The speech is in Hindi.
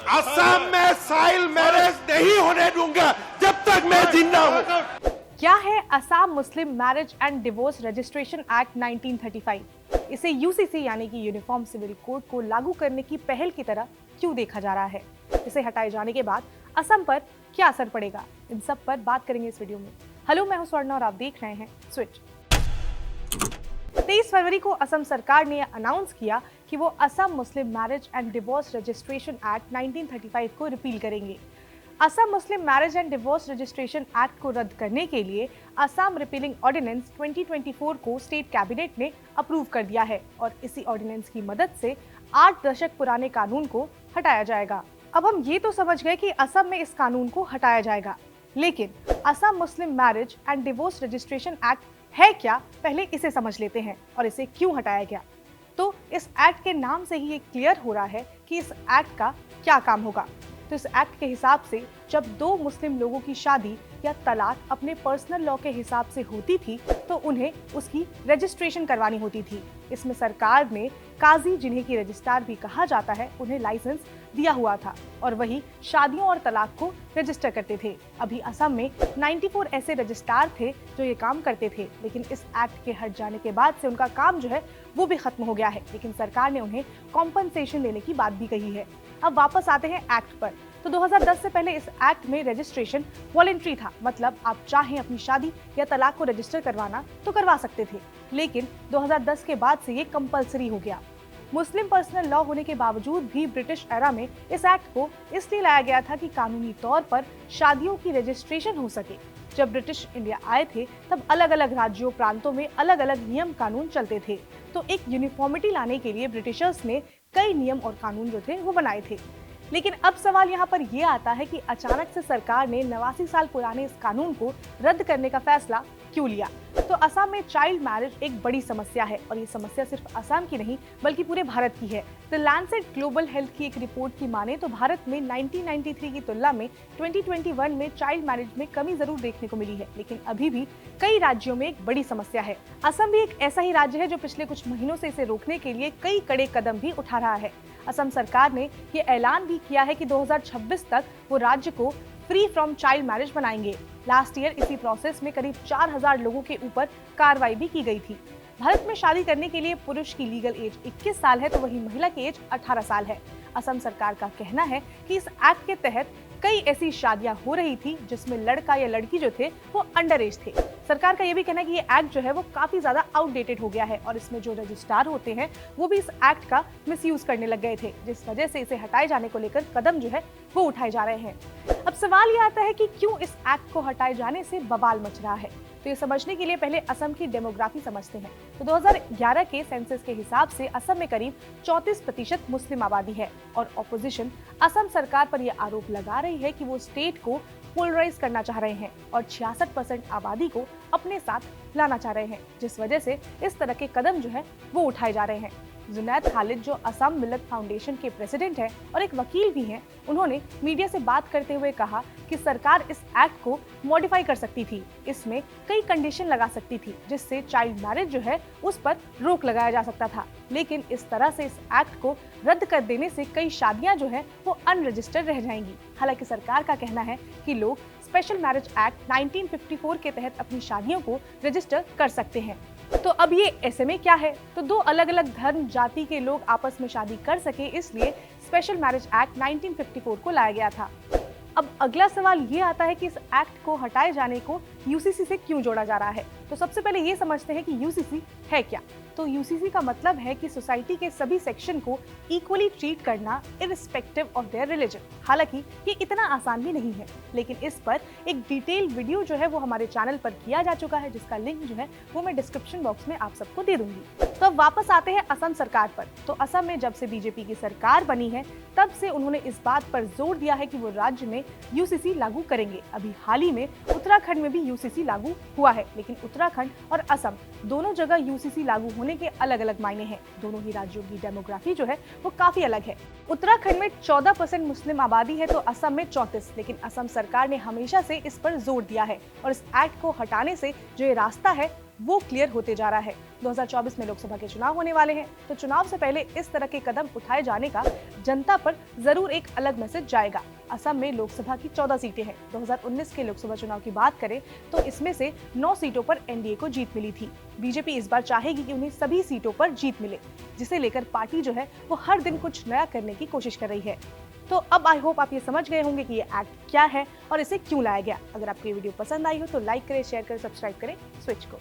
असम में चाइल्ड मैरिज नहीं होने दूंगा जब तक मैं जिंदा हूँ। क्या है असम मुस्लिम marriage and divorce registration act 1935? इसे यूसीसी यानी कि यूनिफॉर्म सिविल कोड को लागू करने की पहल की तरह क्यों देखा जा रहा है? इसे हटाए जाने के बाद असम पर क्या असर पड़ेगा? इन सब पर बात करेंगे इस वीडियो में। हेलो, मैं हूं स्वर्णा और आप देख रहे हैं स्विच। 23 फरवरी को असम सरकार ने अनाउंस किया कि वो असम मुस्लिम marriage and divorce registration act 1935 को रिपील करेंगे। असम मुस्लिम marriage and divorce registration act को रद्द करने के लिए असम रिपीलिंग ऑर्डिनेंस 2024 को स्टेट कैबिनेट ने अप्रूव कर दिया है और इसी ऑर्डिनेंस की मदद से 8 दशक पुराने कानून को हटाया जाएगा। अब हम ये तो समझ गए कि असम में इस कानून को हटाया जाएगा, लेकिन असम मुस्लिम marriage and divorce registration act है क्या, पहले इसे समझ लेते हैं और इसे क्यों हटाया गया। तो इस एक्ट के नाम से ही ये क्लियर हो रहा है कि इस एक्ट का क्या काम होगा। तो इस एक्ट के हिसाब से जब दो मुस्लिम लोगों की शादी या तलाक अपने पर्सनल लॉ के हिसाब से होती थी तो उन्हें उसकी रजिस्ट्रेशन करवानी होती थी। इसमें सरकार ने काजी, जिन्हें की रजिस्ट्रार भी कहा जाता है, उन्हें लाइसेंस दिया हुआ था और वही शादियों और तलाक को रजिस्टर करते थे। अभी असम में 94 ऐसे रजिस्ट्रार थे जो ये काम करते थे, लेकिन इस एक्ट के हट जाने के बाद से उनका काम जो है वो भी खत्म हो गया है, लेकिन सरकार ने उन्हें कॉम्पनसेशन देने की बात भी कही है। अब वापस आते हैं एक्ट पर। तो 2010 से पहले इस एक्ट में रजिस्ट्रेशन वॉलंटरी था, मतलब आप चाहें अपनी शादी या तलाक को रजिस्टर करवाना तो करवा सकते थे, लेकिन 2010 के बाद से ये कंपलसरी हो गया। मुस्लिम पर्सनल लॉ होने के बावजूद भी ब्रिटिश एरा में इस एक्ट को इसलिए लाया गया था कि कानूनी तौर पर शादियों की रजिस्ट्रेशन हो सके। जब ब्रिटिश इंडिया आए थे तब अलग अलग राज्यों, प्रांतों में अलग अलग नियम कानून चलते थे, तो एक यूनिफॉर्मिटी लाने के लिए ब्रिटिशर्स ने कई नियम और कानून जो थे वो बनाए थे। लेकिन अब सवाल यहाँ पर यह आता है कि अचानक से सरकार ने 89 साल पुराने इस कानून को रद्द करने का फैसला क्यों लिया। तो असम में चाइल्ड मैरिज एक बड़ी समस्या है और ये समस्या सिर्फ असम की नहीं बल्कि पूरे भारत की है। द लैंसेट ग्लोबल हेल्थ की एक रिपोर्ट की माने तो भारत में 1993 की तुलना में 2021 में चाइल्ड मैरिज में कमी जरूर देखने को मिली है, लेकिन अभी भी कई राज्यों में एक बड़ी समस्या है। असम भी एक ऐसा ही राज्य है जो पिछले कुछ महीनों से इसे रोकने के लिए कई कड़े कदम भी उठा रहा है। असम सरकार ने ये ऐलान भी किया है कि 2026 तक वो राज्य को फ्री फ्रॉम चाइल्ड मैरिज बनाएंगे। लास्ट ईयर इसी प्रोसेस में करीब 4000 लोगों के ऊपर कार्रवाई भी की गई थी। भारत में शादी करने के लिए पुरुष की लीगल एज 21 साल है तो वहीं महिला की एज 18 साल है। असम सरकार का कहना है कि इस एक्ट के तहत कई ऐसी शादियां हो रही थी जिसमें लड़का या लड़की जो थे वो अंडर एज थे। सरकार का ये भी कहना है कि ये एक्ट जो है वो काफी ज्यादा आउटडेटेड हो गया है और इसमें जो रजिस्ट्रार होते हैं वो भी इस एक्ट का मिसयूज करने लग गए थे, जिस वजह से इसे हटाए जाने को लेकर कदम जो है वो उठाए जा रहे हैं। अब सवाल ये आता है कि क्यों इस एक्ट को हटाए जाने से बवाल मच रहा है। तो ये समझने के लिए पहले असम की डेमोग्राफी समझते हैं। तो 2011 के सेंसस के हिसाब से असम में करीब 34% मुस्लिम आबादी है और ऑपोजिशन असम सरकार पर यह आरोप लगा रही है कि वो स्टेट को पोलराइज करना चाह रहे हैं और 66% आबादी को अपने साथ लाना चाह रहे हैं, जिस वजह से इस तरह के कदम जो है वो उठाए जा रहे हैं। जुनैद खालिद, जो असम मिल्लत फाउंडेशन के प्रेसिडेंट हैं और एक वकील भी हैं, उन्होंने मीडिया से बात करते हुए कहा कि सरकार इस एक्ट को मॉडिफाई कर सकती थी, इसमें कई कंडीशन लगा सकती थी जिससे चाइल्ड मैरिज जो है उस पर रोक लगाया जा सकता था, लेकिन इस तरह से इस एक्ट को रद्द कर देने से कई शादियां जो है वो अनरजिस्टर्ड रह जाएंगी। हालांकि सरकार का कहना है कि लोग स्पेशल मैरिज एक्ट 1954 के तहत अपनी शादियों को रजिस्टर कर सकते हैं। तो अब ये ऐसे में क्या है, तो दो अलग अलग धर्म जाति के लोग आपस में शादी कर सके, इसलिए स्पेशल मैरिज एक्ट 1954 को लाया गया था। अब अगला सवाल ये आता है कि इस एक्ट को हटाए जाने को यूसीसी से क्यों जोड़ा जा रहा है। तो सबसे पहले ये समझते हैं कि यूसीसी है क्या। तो यूसीसी का मतलब है कि सोसाइटी के सभी सेक्शन को इक्वली ट्रीट करना इररिस्पेक्टिव ऑफ देयर रिलीजन। हालांकि ये इतना आसान भी नहीं है, लेकिन इस पर एक डिटेल वीडियो जो है वो हमारे चैनल पर किया जा चुका है, जिसका लिंक जो है वो मैं डिस्क्रिप्शन बॉक्स में आप सबको दे दूंगी। तो अब वापस आते हैं असम सरकार पर। तो असम में जब से बीजेपी की सरकार बनी है तब से उन्होंने इस बात पर जोर दिया है कि वो राज्य में यूसीसी लागू करेंगे। अभी हाल ही में उत्तराखंड में भी यूसीसी लागू हुआ है, लेकिन उत्तराखंड और असम दोनों जगह यूसीसी लागू होने के अलग अलग मायने हैं। दोनों ही राज्यों की डेमोग्राफी जो है वो काफी अलग है। उत्तराखंड में 14% मुस्लिम आबादी है तो असम में 34, लेकिन असम सरकार ने हमेशा से इस पर जोर दिया है और इस एक्ट को हटाने से जो ये रास्ता है वो क्लियर होते जा रहा है। 2024 में लोकसभा के चुनाव होने वाले हैं, तो चुनाव से पहले इस तरह के कदम उठाए जाने का जनता पर जरूर एक अलग मैसेज जाएगा। असम में लोकसभा की 14 सीटें हैं। 2019 के लोकसभा चुनाव की बात करें तो इसमें से 9 सीटों पर एनडीए को जीत मिली थी। बीजेपी इस बार चाहेगी कि उन्हें सभी सीटों पर जीत मिले, जिसे लेकर पार्टी जो है वो हर दिन कुछ नया करने की कोशिश कर रही है। तो अब आई होप आप ये समझ गए होंगे कि ये एक्ट क्या है और इसे क्यों लाया गया। अगर आपको ये वीडियो पसंद आई हो तो लाइक करें, शेयर करें, सब्सक्राइब करें स्विच को।